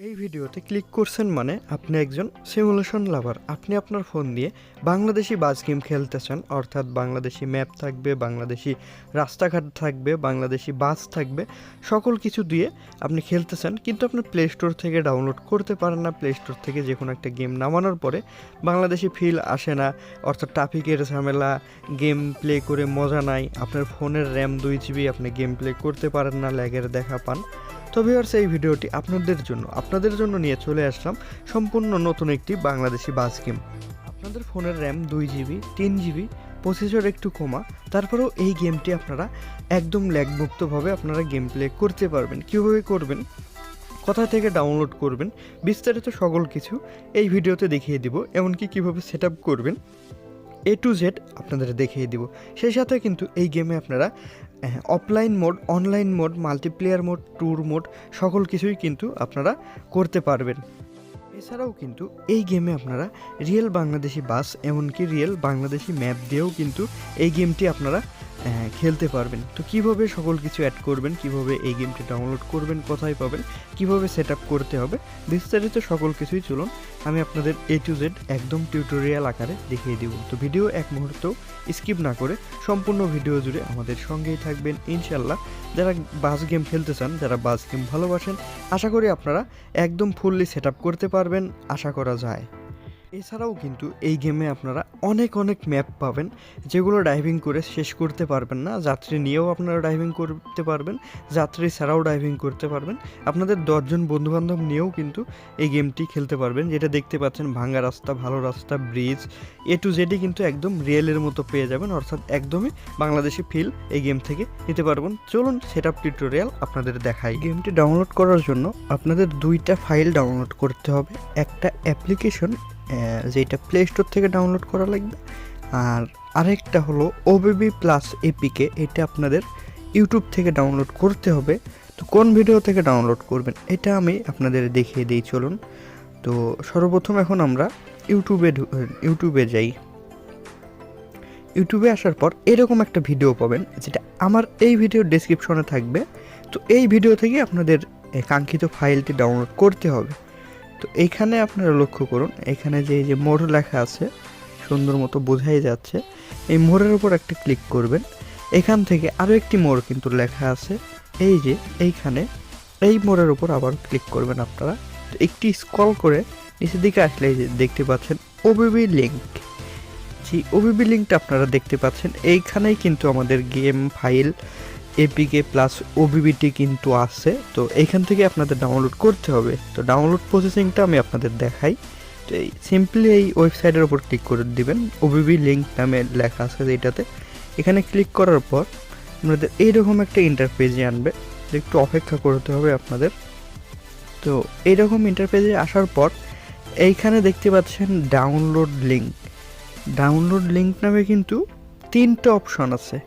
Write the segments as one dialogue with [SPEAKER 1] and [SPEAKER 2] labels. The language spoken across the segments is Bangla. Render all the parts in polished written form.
[SPEAKER 1] এই ভিডিওতে ক্লিক করছেন মানে আপনি একজন সিমুলেশন লাভার। আপনি আপনার ফোন দিয়ে বাংলাদেশি বাস গেম খেলতে চান, অর্থাৎ বাংলাদেশি ম্যাপ থাকবে, বাংলাদেশি রাস্তাঘাট থাকবে, বাংলাদেশি বাস থাকবে, সকল কিছু দিয়ে আপনি খেলতে চান, কিন্তু আপনি প্লে স্টোর থেকে ডাউনলোড করতে পারেন না। প্লে স্টোর থেকে যে কোনো একটা গেম নামানোর পরে বাংলাদেশি ফিল আসে না, অর্থাৎ ট্রাফিকের ঝামেলা, গেম প্লে করে মজা নাই, আপনার ফোনের র্যাম 2 GB, আপনি গেম প্লে করতে পারেন না, ল্যাগের দেখা পান। তো ভিউয়ার্স, এই ভিডিওটি আপনাদের জন্য নিয়ে চলে আসলাম সম্পূর্ণ নতুন একটি বাংলাদেশি বাস গেম। আপনাদের ফোনের র্যাম 2 GB, 3 GB, প্রসেসর একটু কমা, তারপরেও এই গেমটি আপনারা একদম ল্যাগমুক্তভাবে আপনারা গেম প্লে করতে পারবেন। কীভাবে করবেন, কোথা থেকে ডাউনলোড করবেন, বিস্তারিত সকল কিছু এই ভিডিওতে দেখিয়ে দিব। এমনকি কীভাবে সেট আপ করবেন A to Z আপনাদের দেখিয়ে দিব। সেই সাথে কিন্তু এই গেমে আপনারা offline mode, online mode, multiplayer mode, tour mode, সকল কিছুই কিন্তু আপনারা করতে পারবেন। এছাড়াও কিন্তু এই গেমে আপনারা রিয়েল বাংলাদেশি বাস, এমনকি রিয়েল বাংলাদেশি ম্যাপ দিয়েও কিন্তু এই গেমটি আপনারা খেলতে পারবেন। তো কিভাবে সকল কিছু অ্যাড করবেন, কিভাবে এই গেমটি ডাউনলোড করবেন, কোথায় পাবেন, কিভাবে সেট আপ করতে হবে, বিস্তারিত সকল কিছুই চলুন আমি আপনাদের A to Z একদম টিউটোরিয়াল আকারে দেখিয়ে দিব। তো ভিডিও এক মুহূর্তেও স্কিপ না করে সম্পূর্ণ ভিডিও জুড়ে আমাদের সঙ্গেই থাকবেন ইনশাল্লাহ। যারা বাস গেম খেলতে চান, যারা বাস গেম ভালোবাসেন, আশা করি আপনারা একদম ফুললি সেট আপ করতে পারবেন, আশা করা যায়। এছাড়াও কিন্তু এই গেমে আপনারা অনেক ম্যাপ পাবেন, যেগুলো ড্রাইভিং করে শেষ করতে পারবেন না। যাত্রী নিয়েও আপনারা ড্রাইভিং করতে পারবেন, যাত্রী ছাড়াও ড্রাইভিং করতে পারবেন, আপনাদের 10 জন বন্ধুবান্ধব নিয়েও কিন্তু এই গেমটি খেলতে পারবেন। যেটা দেখতে পাচ্ছেন, ভাঙা রাস্তা, ভালো রাস্তা, ব্রিজ, A to Z কিন্তু একদম রিয়েলের মতো পেয়ে যাবেন, অর্থাৎ একদমই বাংলাদেশি ফিল এই গেম থেকে নিতে পারবেন। চলুন সেট আপ টিউটোরিয়াল আপনাদের দেখাই। গেমটি ডাউনলোড করার জন্য আপনাদের 2টা ফাইল ডাউনলোড করতে হবে। একটা অ্যাপ্লিকেশন যেটা প্লে স্টোর থেকে ডাউনলোড করা লাগবে, আর আরেকটা হলো OBB প্লাস APK, এটা আপনাদের ইউটিউব থেকে ডাউনলোড করতে হবে। তো কোন ভিডিও থেকে ডাউনলোড করবেন এটা আমি আপনাদের দেখিয়ে দিই, চলুন। তো সর্বপ্রথম এখন আমরা ইউটিউবে যাই। ইউটিউবে আসার পর এরকম একটা ভিডিও পাবেন, যেটা আমার এই ভিডিওর ডেসক্রিপশনে থাকবে। তো এই ভিডিও থেকে আপনাদের কাঙ্ক্ষিত ফাইলটি ডাউনলোড করতে হবে। তো এইখানে আপনারা লক্ষ্য করুন, এখানে যে মোড় লেখা আছে, সুন্দর মতো বোঝাই যাচ্ছে। এই মোড়ের উপর একটা ক্লিক করবেন। এখান থেকে আরও একটি মোড় কিন্তু লেখা আছে, এই যে এইখানে, এই মোড়ের উপর আবার ক্লিক করবেন আপনারা। তো একটি স্ক্রল করে নিচের দিকে আসলে এই যে দেখতে পাচ্ছেন OBB লিঙ্ক। যে OBB লিঙ্কটা আপনারা দেখতে পাচ্ছেন, এইখানেই কিন্তু আমাদের গেম ফাইল APK প্লাস OBBটি কিন্তু আছে। তো এইখান থেকে আপনাদের ডাউনলোড করতে হবে। তো ডাউনলোড প্রসেসিংটা আমি আপনাদের দেখাই। তো এই সিম্পলি এই ওয়েবসাইটের উপর ক্লিক করে দিবেন, OBB লিঙ্ক নামে লেখা আছে যেটাতে। এখানে ক্লিক করার পর আপনাদের এইরকম একটা ইন্টারপেজে আনবে, একটু অপেক্ষা করতে হবে আপনাদের। তো এইরকম ইন্টারপেজে আসার পর এইখানে দেখতে পাচ্ছেন ডাউনলোড লিঙ্ক নামে কিন্তু 3টা অপশন আছে।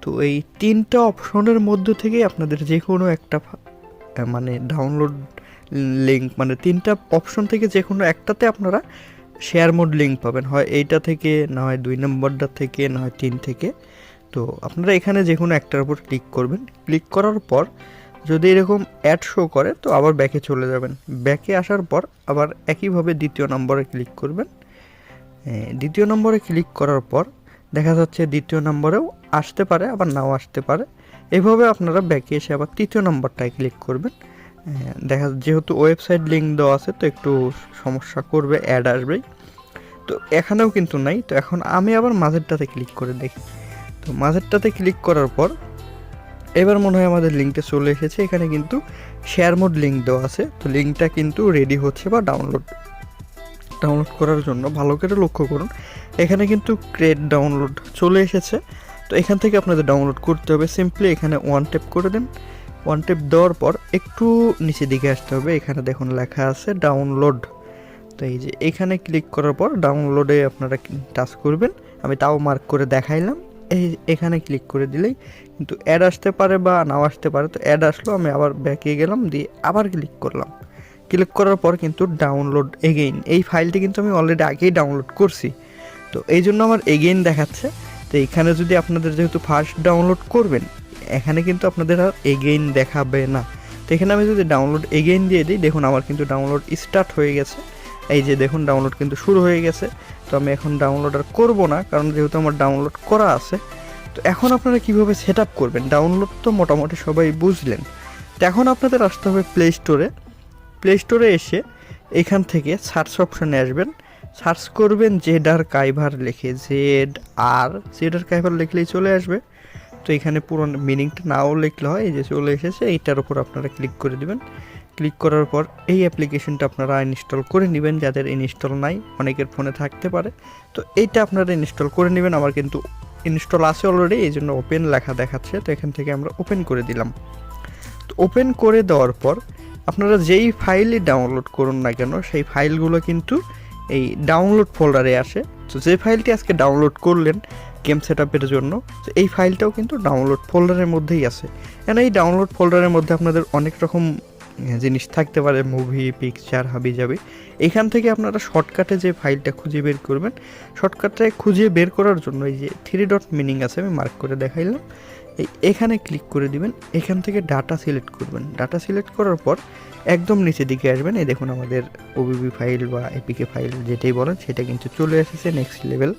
[SPEAKER 1] তো এই 3টা অপশনের মধ্য থেকে আপনাদের যে কোনো একটা মানে ডাউনলোড লিঙ্ক, মানে 3টা অপশন থেকে যে কোনো একটাতে আপনারা শেয়ার মোড লিঙ্ক পাবেন, হয় এইটা থেকে, না হয় 2 নম্বরটা থেকে, না হয় 3 থেকে। তো আপনারা এখানে যে কোনো একটার উপর ক্লিক করবেন। ক্লিক করার পর যদি এরকম অ্যাড শো করে, তো আবার ব্যাকে চলে যাবেন। ব্যাকে আসার পর আবার একইভাবে 2য় নম্বরে ক্লিক করবেন। 2য় নম্বরে ক্লিক করার পর দেখা যাচ্ছে 2য় নম্বরেও আসতে পারে, আবার নাও আসতে পারে। এইভাবে আপনারা ব্যাকে এসে আবার 3য় নম্বরটায় ক্লিক করবেন। যেহেতু ওয়েবসাইট লিঙ্ক দেওয়া আছে, তো একটু সমস্যা করবে, অ্যাড আসবেই। তো এখানেও কিন্তু নাই। তো এখন আমি আবার মাঝেরটাতে ক্লিক করে দেখি। তো মাঝেরটাতে ক্লিক করার পর এবার মনে হয় আমাদের লিঙ্কটা চলে এসেছে। এখানে কিন্তু শেয়ার মোড লিঙ্ক দেওয়া আছে। তো লিঙ্কটা কিন্তু রেডি হচ্ছে, বা ডাউনলোড করার জন্য ভালো করে লক্ষ্য করুন। এখানে কিন্তু ক্রিয়েট ডাউনলোড চলে এসেছে। তো এখান থেকে আপনাদের ডাউনলোড করতে হবে। সিম্পলি এখানে 1 ট্যাপ করে দেন। 1 ট্যাপ দেওয়ার পর একটু নিচে দিকে আসতে হবে, এখানে দেখুন লেখা আছে ডাউনলোড। তো এই যে এখানে ক্লিক করার পর ডাউনলোডে আপনারা টাচ করবেন। আমি তাও মার্ক করে দেখাইলাম। এখানে ক্লিক করে দিলেই কিন্তু অ্যাড আসতে পারে বা নাও আসতে পারে। তো অ্যাড আসলো, আমি আবার ব্যাকে গেলাম, দিয়ে আবার ক্লিক করলাম। ক্লিক করার পর কিন্তু ডাউনলোড এগেইন, এই ফাইলটি কিন্তু আমি অলরেডি আগেই ডাউনলোড করছি, তো এই জন্য আমার এগেইন দেখাচ্ছে। তো এখানে যদি আপনাদের যেহেতু ফার্স্ট ডাউনলোড করবেন, এখানে কিন্তু আপনাদের আর এগেইন দেখাবে না। তো এখানে আমি যদি ডাউনলোড এগেইন দিয়ে দিই, দেখুন আমার কিন্তু ডাউনলোড স্টার্ট হয়ে গেছে। এই যে দেখুন ডাউনলোড কিন্তু শুরু হয়ে গেছে। তো আমি এখন ডাউনলোড আর করবো না, কারণ যেহেতু আমার ডাউনলোড করা আছে। তো এখন আপনারা কীভাবে সেট আপ করবেন, ডাউনলোড তো মোটামুটি সবাই বুঝলেন। তো এখন আপনাদের আসতে হবে প্লে স্টোরে এসে এখান থেকে সার্চ অপশানে আসবেন, সার্চ করবেন ZR-Kaivar লিখে, ZR-Kaivar লিখলেই চলে আসবে। তো এখানে পুরো মিনিংটা নাও লিখলে হয়, এই যে চলে এসেছে, এইটার উপর আপনারা ক্লিক করে দিবেন। ক্লিক করার পর এই অ্যাপ্লিকেশনটা আপনারা ইনস্টল করে নেবেন, যাদের ইনস্টল নাই, অনেকের ফোনে থাকতে পারে। তো এইটা আপনারা ইনস্টল করে নেবেন। আমার কিন্তু ইনস্টল আছে অলরেডি, এই জন্য ওপেন লেখা দেখাচ্ছে। তো এখান থেকে আমরা ওপেন করে দিলাম। তো ওপেন করে দেওয়ার পর আপনারা যেই ফাইলই ডাউনলোড করুন না কেন, সেই ফাইলগুলো কিন্তু এই ডাউনলোড ফোল্ডারে আসে। তো যে ফাইলটি আজকে ডাউনলোড করলেন গেম সেট আপের জন্য, তো এই ফাইলটাও কিন্তু ডাউনলোড ফোল্ডারের মধ্যেই আছে। কেন এই ডাউনলোড ফোল্ডারের মধ্যে আপনাদের অনেক রকম জিনিস থাকতে পারে, মুভি, পিকচার, হাবিজাবি। এখান থেকে আপনারা শর্টকাটে যে ফাইলটা খুঁজে বের করবেন, শর্টকাটে খুঁজে বের করার জন্য এই যে 3 ডট মিনিং আছে, আমি মার্ক করে দেখাইলাম, এখানে ক্লিক করে দিবেন। এখান থেকে ডাটা সিলেক্ট করবেন। ডাটা সিলেক্ট করার পর একদম নিচের দিকে আসবেন। এই দেখুন আমাদের ওবিবি ফাইল বা এপিকে ফাইল যেটাই বলেন সেটা কিন্তু চলে এসেছে নেক্সট লেভেল।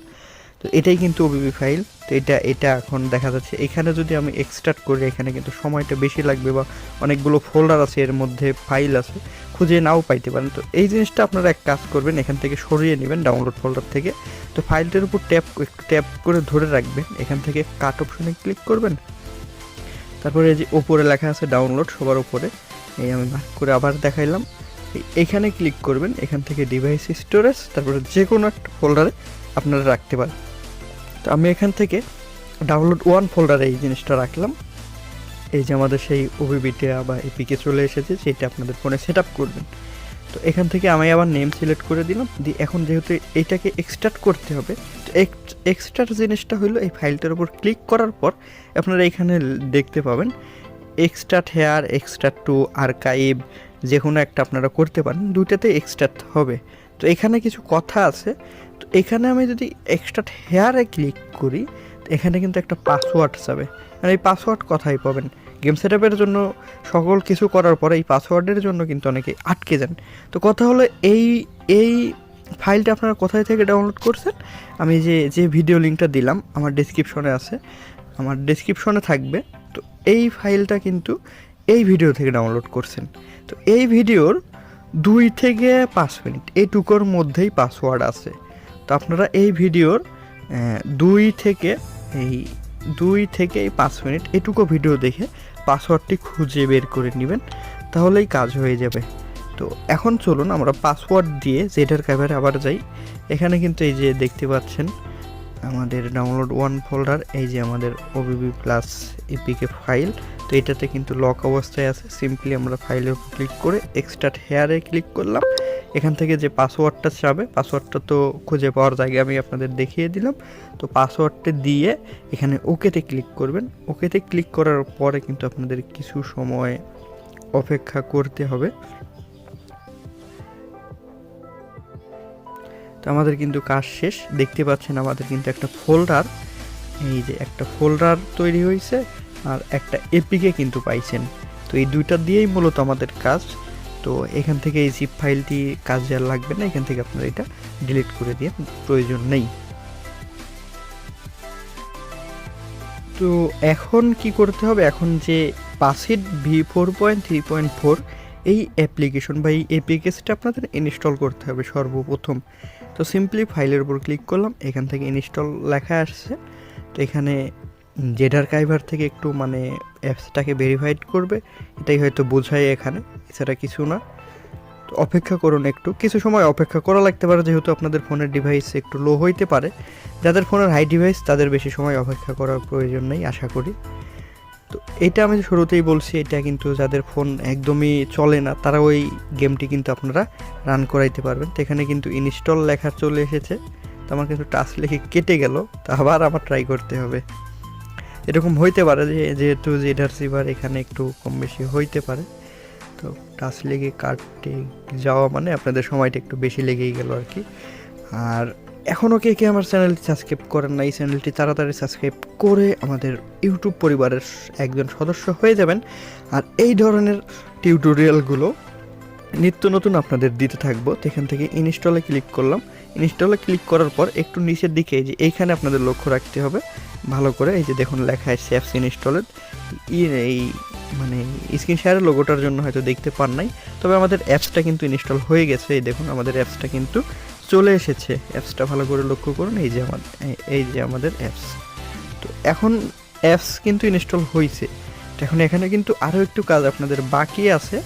[SPEAKER 1] তো এটাই কিন্তু ওবিবি ফাইল। তো এটা এখন দেখা যাচ্ছে। এখানে যদি আমি এক্সট্রাক্ট করি, এখানে কিন্তু সময়টা বেশি লাগবে, বা অনেকগুলো ফোল্ডার আছে, এর মধ্যে ফাইল আছে, খুঁজে নাও পাইতে পারেন। তো এই জিনিসটা আপনারা এক কাজ করবেন, এখান থেকে সরিয়ে নেবেন ডাউনলোড ফোল্ডার থেকে। তো ফাইলটার উপর ট্যাপ করে ধরে রাখবেন, এখান থেকে কাট অপশনে ক্লিক করবেন। তারপরে এই যে ওপরে লেখা আছে ডাউনলোড, সবার উপরে, এই আমি মার্ক করে আবার দেখাইলাম। এখানে ক্লিক করবেন, এখান থেকে ডিভাইস স্টোরেজ, তারপরে যে কোনো একটা ফোল্ডারে আপনারা রাখতে পারেন। তো আমি এখান থেকে ডাউনলোড 1 ফোল্ডারে এই জিনিসটা রাখলাম। এই যে আমাদের সেই ওবিবিটা বা এপিকে চলে এসেছে, সেটা আপনাদের ফোনে সেট আপ করবেন। তো এখান থেকে আমি আবার নেম সিলেক্ট করে দিলাম। এখন যেহেতু এইটাকে এক্সট্রাক্ট করতে হবে, তো এক্সট্রাক্ট জিনিসটা হলো এই ফাইলটার উপর ক্লিক করার পর আপনারা এখানে দেখতে পাবেন extract hair, extract two archive, যে কোনো একটা আপনারা করতে পারেন, দুইটাতে এক্সট্রাক্ট হবে। তো এখানে কিছু কথা আছে। তো এখানে আমি যদি এক্সট্রাক্ট হেয়ারে ক্লিক করি, তো এখানে কিন্তু একটা পাসওয়ার্ড যাবে। আর এই পাসওয়ার্ড কথাই পাবেন গেম সেট আপের জন্য সকল কিছু করার পরে এই পাসওয়ার্ডের জন্য কিন্তু অনেকে আটকে যান। তো কথা হলো এই ফাইলটা আপনারা কোথায় থেকে ডাউনলোড করছেন, আমি যে ভিডিও লিঙ্কটা দিলাম আমার ডেসক্রিপশনে আছে, আমার ডেসক্রিপশনে থাকবে। তো এই ফাইলটা কিন্তু এই ভিডিও থেকে ডাউনলোড করছেন। তো এই ভিডিওর 2 থেকে 5 মিনিট এইটুকুর মধ্যেই পাসওয়ার্ড আছে। তো আপনারা এই ভিডিওর 2 থেকে 5 মিনিট এটুকু ভিডিও দেখে পাসওয়ার্ডটি খুঁজে বের করে নেবেন, তাহলেই কাজ হয়ে যাবে। তো এখন চলুন আমরা পাসওয়ার্ড দিয়ে ZR-Kaivar আবার যাই। এখানে কিন্তু এই যে দেখতে পাচ্ছেন আমাদের ডাউনলোড 1 ফোল্ডার, এই যে আমাদের ওবিবি প্লাস এপিকে ফাইল। তো এটাতে কিন্তু লক অবস্থায় আছে। সিম্পলি আমরা ফাইলের উপর ক্লিক করে এক্সট্রাক্ট হেয়ারে ক্লিক করলাম। এখান থেকে যে পাসওয়ার্ডটা চাবে, পাসওয়ার্ডটা তো খুঁজে পাওয়ার জায়গায় আমি আপনাদের দেখিয়ে দিলাম। তো পাসওয়ার্ডটা দিয়ে এখানে ওকেতে ক্লিক করবেন। ওকেতে ক্লিক করার পরে কিন্তু আপনাদের কিছু সময় অপেক্ষা করতে হবে। তো আমাদের কিন্তু কাজ শেষ। দেখতে পাচ্ছেন আমাদের কিন্তু একটা ফোল্ডার, এই যে একটা ফোল্ডার তৈরি হয়েছে, আর একটা এপিকে কিন্তু পাইছেন। তো এই দুইটা দিয়েই মূলত আমাদের কাজ। তো এখান থেকে এই জিপ ফাইলটি কাজে আর লাগবে না, এখান থেকে আপনারা এটা ডিলিট করে দিয়ে, প্রয়োজন নেই। তো এখন কি করতে হবে, এখন যে পাসিড V4.3.4 এই অ্যাপ্লিকেশন বা এই এপিকেসটা আপনাদের ইনস্টল করতে হবে সর্বপ্রথম। তো সিম্পলি ফাইলের উপর ক্লিক করলাম, এখান থেকে ইনস্টল লেখা আসছে। তো এখানে ZR-Kaivar থেকে একটু মানে অ্যাপসটাকে ভেরিফাইড করবে, এটাই হয়তো বোঝায় এখানে, এছাড়া কিছু না। তো অপেক্ষা করুন, একটু কিছু সময় অপেক্ষা করা লাগতে পারে, যেহেতু আপনাদের ফোনের ডিভাইস একটু লো হইতে পারে। যাদের ফোনের হাই ডিভাইস তাদের বেশি সময় অপেক্ষা করার প্রয়োজন নেই আশা করি। তো এটা আমি শুরুতেই বলছি, এটা কিন্তু যাদের ফোন একদমই চলে না তারা ওই গেমটি কিন্তু আপনারা রান করাইতে পারবেন। তো এখানে কিন্তু ইনস্টল লেখা চলে এসেছে। তো আমার কিন্তু টাচ লিখে কেটে গেল, তো আবার আমার ট্রাই করতে হবে। এরকম হইতে পারে যেহেতু ZR-Kaivar এখানে একটু কম বেশি হইতে পারে। তো টাচ লেগে কাটতে যাওয়া মানে আপনাদের সময়টা একটু বেশি লেগেই গেল আর কি। আর এখনও কে কে আমার চ্যানেলটি সাবস্ক্রাইব করেন না, এই চ্যানেলটি তাড়াতাড়ি সাবস্ক্রাইব করে আমাদের ইউটিউব পরিবারের একজন সদস্য হয়ে যাবেন। আর এই ধরনের টিউটোরিয়ালগুলো নিত্য নতুন আপনাদের দিতে থাকবো। তো এখান থেকে ইনস্টলে ক্লিক করলাম। ইনস্টলে ক্লিক করার পর একটু নিচের দিকে এই যে এইখানে আপনাদের লক্ষ্য রাখতে হবে ভালো করে। এই যে দেখুন লেখা আছে অ্যাপস ইনস্টলেড, এই মানে স্ক্রিন শেয়ারের লোগোটার জন্য হয়তো দেখতে পান নাই, তবে আমাদের অ্যাপসটা কিন্তু ইনস্টল হয়ে গেছে। এই দেখুন আমাদের অ্যাপসটা কিন্তু চলে এসেছে। অ্যাপসটা ভালো করে লক্ষ্য করুন, এই যে আমাদের অ্যাপস। তো এখন অ্যাপস কিন্তু ইনস্টল হয়েছে। তো এখন এখানে কিন্তু আরও একটু কাজ আপনাদের বাকি আছে।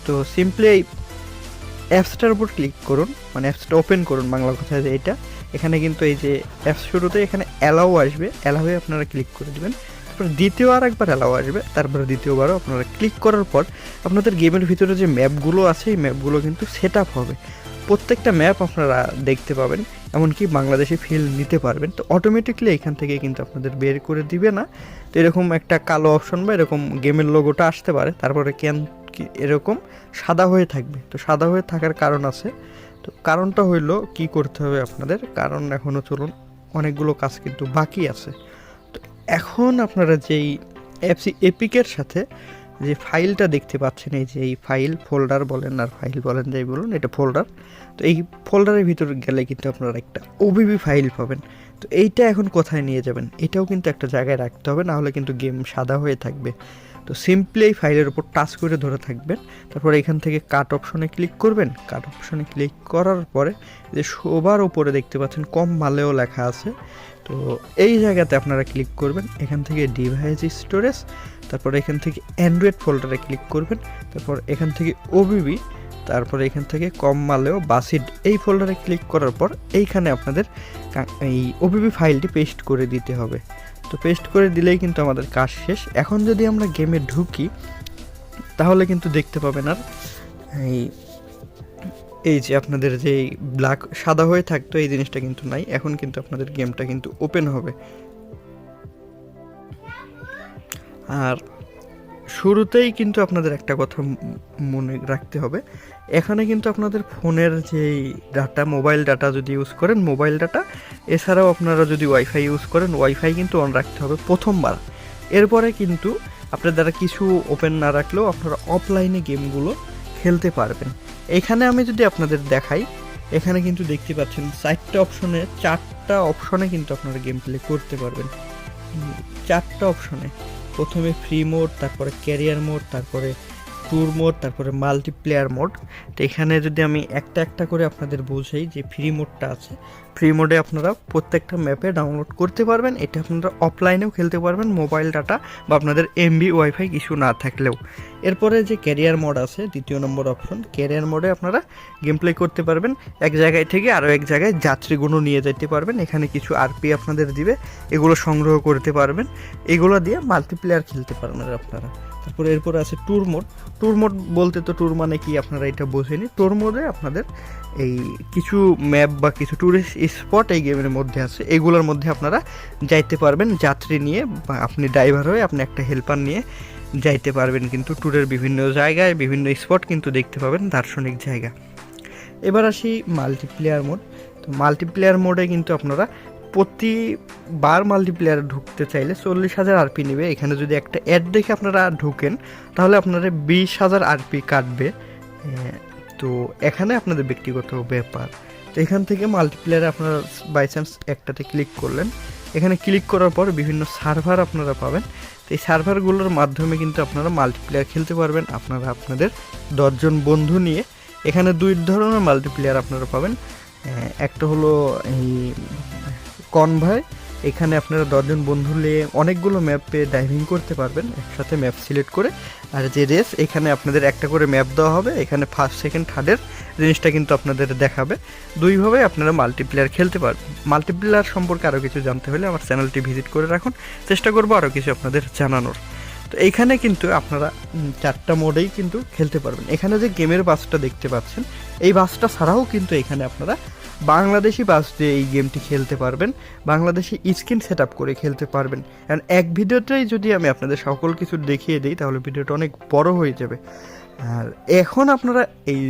[SPEAKER 1] তো সিম্পলি এই অ্যাপসটার উপর ক্লিক করুন, মানে অ্যাপসটা ওপেন করুন বাংলা কথায় যে এটা। এখানে কিন্তু এই যে অ্যাপস শুরুতে এখানে অ্যালাউ আসবে, অ্যালাউয়ে আপনারা ক্লিক করে দেবেন। তারপরে দ্বিতীয় আর একবার অ্যালাউ আসবে, তারপরে দ্বিতীয়বারও আপনারা ক্লিক করার পর আপনাদের গেমের ভিতরে যে ম্যাপগুলো আছে এই ম্যাপগুলো কিন্তু সেট আপ হবে। প্রত্যেকটা ম্যাপ আপনারা দেখতে পাবেন, এমনকি বাংলাদেশি ফিল নিতে পারবেন। তো অটোমেটিকলি এখান থেকে কিন্তু আপনাদের বের করে দিবে না। তো এরকম একটা কালো অপশন বা এরকম গেমের লোগোটা আসতে পারে, তারপরে এরকম সাদা হয়ে থাকবে। তো সাদা হয়ে থাকার কারণ আছে। তো কারণটা হইলো কি করতে হবে আপনাদের, কারণ এখনও চলুন অনেকগুলো কাজ কিন্তু বাকি আছে। তো এখন আপনারা যেই এপিকের সাথে যে ফাইলটা দেখতে পাচ্ছেন, এই যে এই ফাইল ফোল্ডার বলেন আর ফাইল বলেন যাই বলুন, এটা ফোল্ডার। তো এই ফোল্ডারের ভিতরে গেলে কিন্তু আপনারা একটা ওবিবি ফাইল পাবেন। তো এইটা এখন কোথায় নিয়ে যাবেন, এটাও কিন্তু একটা জায়গায় রাখতে হবে, নাহলে কিন্তু গেম সাদা হয়ে থাকবে। তো সিম্পলি এই ফাইলের উপর টাচ করে ধরে থাকবেন, তারপরে এখান থেকে কাট অপশনে ক্লিক করবেন। কাট অপশনে ক্লিক করার পরে যে সবার উপরে দেখতে পাচ্ছেন কম মালেও লেখা আছে, তো এই জায়গাতে আপনারা ক্লিক করবেন। এখান থেকে ডিভাইস স্টোরেজ, তারপরে এখান থেকে অ্যান্ড্রয়েড ফোল্ডারে ক্লিক করবেন, তারপর এখান থেকে ওবিবি, তারপরে এখান থেকে কম মালেও বাসিড এই ফোল্ডারে ক্লিক করার পর এইখানে আপনাদের এই ওবিবি ফাইলটি পেস্ট করে দিতে হবে। তো পেস্ট করে দিলেই কিন্তু আমাদের কাজ শেষ। এখন যদি আমরা গেমে ঢুকি তাহলে কিন্তু দেখতে পাবেন আর এই যে আপনাদের যে ব্ল্যাক সাদা হয়ে থাকতো এই জিনিসটা কিন্তু নাই। এখন কিন্তু আপনাদের গেমটা কিন্তু ওপেন হবে। আর শুরুতেই কিন্তু আপনাদের একটা কথা মনে রাখতে হবে, এখানে কিন্তু আপনাদের ফোনের যেই ডাটা, মোবাইল ডাটা যদি ইউজ করেন মোবাইল ডাটা, এছাড়াও আপনারা যদি ওয়াইফাই ইউজ করেন ওয়াইফাই কিন্তু অন রাখতে হবে প্রথমবার। এরপরে কিন্তু আপনার দ্বারা কিছু ওপেন না রাখলেও আপনারা অফলাইনে গেমগুলো খেলতে পারবেন। এখানে আমি যদি আপনাদের দেখাই, এখানে কিন্তু দেখতে পাচ্ছেন চারটা অপশনে কিন্তু আপনারা গেম প্লে করতে পারবেন। চারটা অপশনে, প্রথমে ফ্রি মোড, তারপরে ক্যারিয়ার মোড, তারপরে ট্যুর মোড, তারপরে মাল্টিপ্লেয়ার মোড। তো এখানে যদি আমি একটা একটা করে আপনাদের বোঝাই, যে ফ্রি মোডটা আছে, ফ্রি মোডে আপনারা প্রত্যেকটা ম্যাপে ডাউনলোড করতে পারবেন। এটা আপনারা অফলাইনেও খেলতে পারবেন মোবাইল ডাটা বা আপনাদের এমবি ওয়াইফাই কিছু না থাকলেও। এরপরে যে ক্যারিয়ার মোড আছে, দ্বিতীয় নম্বর অপশন, ক্যারিয়ার মোডে আপনারা গেম প্লে করতে পারবেন। এক জায়গায় থেকে আরও এক জায়গায় যাত্রীগুলো নিয়ে যেতে পারবেন। এখানে কিছু আরপি আপনাদের দিবে, এগুলো সংগ্রহ করতে পারবেন, এগুলো দিয়ে মাল্টিপ্লেয়ার খেলতে পারবেন আপনারা। তারপরে এরপরে আছে ট্যুর মোড। ট্যুর মোড বলতে তো ট্যুর মানে কি আপনারা এটা বোঝেনি। ট্যুর মোডে আপনাদের এই কিছু ম্যাপ বা কিছু ট্যুরিস্ট স্পট এই গেমের মধ্যে আছে, এগুলোর মধ্যে আপনারা যাইতে পারবেন যাত্রী নিয়ে, বা আপনি ড্রাইভার হয়ে আপনি একটা হেল্পার নিয়ে যাইতে পারবেন। কিন্তু ট্যুরের বিভিন্ন জায়গায় বিভিন্ন স্পট কিন্তু দেখতে পাবেন, দার্শনিক জায়গা। এবার আসি মাল্টিপ্লেয়ার মোড। তো মাল্টিপ্লেয়ার মোডে কিন্তু আপনারা প্রতিবার মাল্টিপ্লেয়ারে ঢুকতে চাইলে 40,000 আরপি নেবে। এখানে যদি একটা অ্যাড দেখে আপনারা ঢুকেন তাহলে আপনারা 20,000 আরপি কাটবে। তো এখানে আপনাদের ব্যক্তিগত ব্যাপার। তো এখান থেকে মাল্টিপ্লেয়ারে আপনারা বাই চান্স একটাতে ক্লিক করলেন, এখানে ক্লিক করার পর বিভিন্ন সার্ভার আপনারা পাবেন। তো এই সার্ভারগুলোর মাধ্যমে কিন্তু আপনারা মাল্টিপ্লেয়ার খেলতে পারবেন আপনারা আপনাদের 10 জন বন্ধু নিয়ে। এখানে দুই ধরনের মাল্টিপ্লেয়ার আপনারা পাবেন। একটা হলো এই কনভয়, এখানে আপনারা 10 জন বন্ধু নিয়ে অনেকগুলো ম্যাপে ডাইভিং করতে পারবেন একসাথে ম্যাপ সিলেক্ট করে। আর যে রেস, এখানে আপনাদের একটা করে ম্যাপ দেওয়া হবে, এখানে ফার্স্ট সেকেন্ড থার্ডের জিনিসটা কিন্তু আপনাদের দেখাবে। দুইভাবে আপনারা মাল্টিপ্লেয়ার খেলতে পারবেন। মাল্টিপ্লেয়ার সম্পর্কে আরও কিছু জানতে হলে আমার চ্যানেলটি ভিজিট করে রাখুন, চেষ্টা করবো আরও কিছু আপনাদের জানানোর। তো এইখানে কিন্তু আপনারা 4টা মোডেই কিন্তু খেলতে পারবেন। এখানে যে গেমের বাসটা দেখতে পাচ্ছেন, এই বাসটা ছাড়াও কিন্তু এখানে আপনারা বাংলাদেশি বাস দিয়ে এই গেমটি খেলতে পারবেন, বাংলাদেশি স্ক্রিন সেট আপ করে খেলতে পারবেন। কারণ এক ভিডিওতেই যদি আমি আপনাদের সকল কিছু দেখিয়ে দিই তাহলে ভিডিওটা অনেক বড় হয়ে যাবে। আর এখন আপনারা এই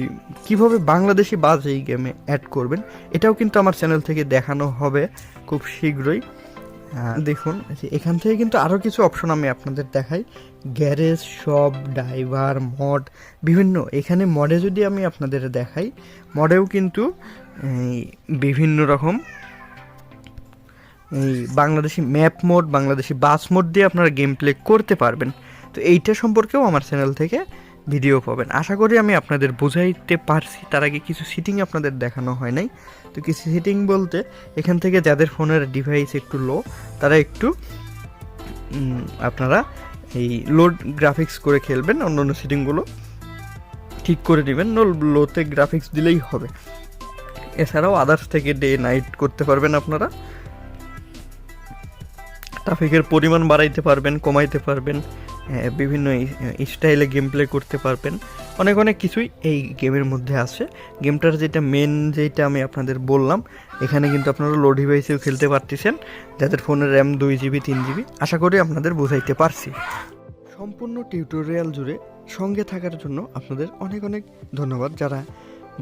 [SPEAKER 1] কিভাবে বাংলাদেশি বাস এই গেমে অ্যাড করবেন এটাও কিন্তু আমার চ্যানেল থেকে দেখানো হবে খুব শীঘ্রই। দেখুন এখান থেকে কিন্তু আরও কিছু অপশন আমি আপনাদের দেখাই, গ্যারেজ, শপ, ড্রাইভার, মড, বিভিন্ন। এখানে মডে যদি আমি আপনাদের দেখাই, মডেও কিন্তু বিভিন্ন রকম এই বাংলাদেশি ম্যাপ মোড, বাংলাদেশি বাস মোড দিয়ে আপনারা গেম প্লে করতে পারবেন। তো এইটা সম্পর্কেও আমার চ্যানেল থেকে ভিডিও পাবেন। আশা করি আমি আপনাদের বোঝাইতে পারছি। তার আগে কিছু সিটিং আপনাদের দেখানো হয় নাই। তো কিছু সিটিং বলতে এখান থেকে যাদের ফোনের ডিভাইস একটু লো তারা একটু আপনারা এই লোড গ্রাফিক্স করে খেলবেন, অন্য অন্য সিটিংগুলো ঠিক করে নেবেন, লোতে গ্রাফিক্স দিলেই হবে। এছাড়াও আদার্স থেকে ডে নাইট করতে পারবেন আপনারা, ট্রাফিকের পরিমাণ বাড়াইতে পারবেন, কমাইতে পারবেন, বিভিন্ন স্টাইলে গেম প্লে করতে পারবেন, অনেক অনেক কিছুই এই গেমের মধ্যে আছে। গেমটার যেটা মেন যেটা আমি আপনাদের বললাম, এখানে কিন্তু আপনারা লো ডিভাইসেও খেলতে পারতেছেন, যাদের ফোনের র্যাম 2 GB 3 GB। আশা করি আপনাদের বোঝাইতে পারছি। সম্পূর্ণ টিউটোরিয়াল জুড়ে সঙ্গে থাকার জন্য আপনাদের অনেক অনেক ধন্যবাদ। যারা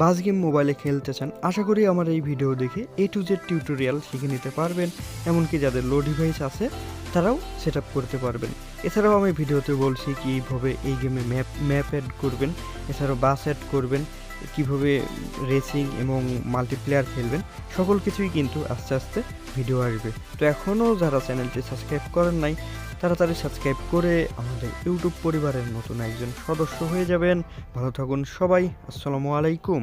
[SPEAKER 1] বাস গেম মোবাইলে খেলতে চান, আশা করি আমার এই ভিডিও দেখে A to Z টিউটোরিয়াল শিখে নিতে পারবেন। এমনকি যাদের লো ডিভাইস আছে তারাও সেট আপ করতে পারবেন। এছাড়াও আমি ভিডিওতে বলছি কীভাবে এই গেমে ম্যাপ অ্যাড করবেন, এছাড়াও বাস অ্যাড করবেন, কীভাবে রেসিং এবং মাল্টিপ্লেয়ার খেলবেন, সকল কিছুই কিন্তু আস্তে আস্তে ভিডিও আসবে। তো এখনও যারা চ্যানেলটি সাবস্ক্রাইব করেন নাই, তাড়াতাড়ি সাবস্ক্রাইব করে আমাদের ইউটিউব পরিবারের নতুন একজন সদস্য হয়ে যাবেন। ভালো থাকুন সবাই। আসসালামু আলাইকুম।